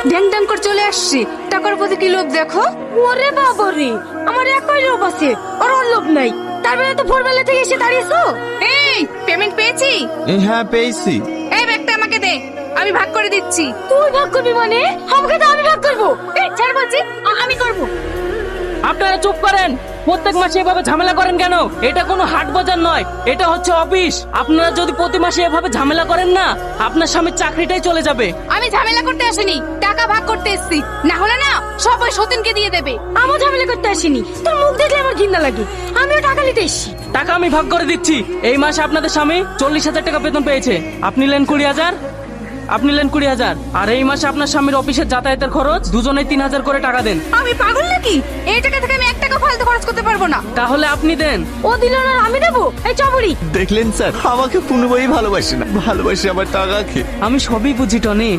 ড্যাং ড্যাং করে চলে আসছি, টাকার প্রতি কি লোভ দেখো। ওরে বাবারে, আমার একই লোভ আছে, ওর লোভ নাই। তার বেলা তো ভোরবেলা থেকে এসে দাঁড়িয়েছো। এই পেমেন্ট পেয়েছি? হ্যাঁ পেয়েছি। এই ব্যাগটা আমাকে দে, আমি ভাগ করে দিচ্ছি। তুই ভাগ করবি মানে? আমাকে তো আমি ভাগ করবো। এই ছাড় বলছি, আমি করবো। আপনারা চুপ করেন। প্রত্যেক মাসে এভাবে ঝামেলা করেন কেন? এটা কোনো হাট বাজার নয়, এটা হচ্ছে অফিস। আপনারা যদি প্রতি মাসে এভাবে ঝামেলা করেন না, আপনার স্বামীর চাকরিটাই চলে যাবে। আমি ঝামেলা করতে আসিনি, টাকা ভাগ করতে এসেছি। না হলে না সব ওই সতীনকে দিয়ে দেবে। আমার ঝামেলা করতে আসিনি, তোর মুখ দেখলে আমার ঘৃণা লাগে। আমিও টাকা নিতে এসেছি। টাকা আমি ভাগ করে দিচ্ছি। এই মাসে আপনাদের স্বামী 40,000 টাকা বেতন পেয়েছে, আপনি নেন 20,000, আপনি নেন 20,000। আর এই মাসে আপনার স্বামীর অফিসের যাতায়াতের খরচ দুজনে 3,000 করে টাকা দেন। আমি পাগল নাকি? এই টাকা থেকে আমি 1 টাকা ফালতু খরচ করতে পারবো না। তাহলে আপনি দেন। ও দিল না, আমি দেবো। এই চবড়ি, দেখলেন স্যার, আমাকে পুনর্বই ভালোবাসে না, ভালোবাসে আমার টাকাকে। আমি সবই বুঝি টনি,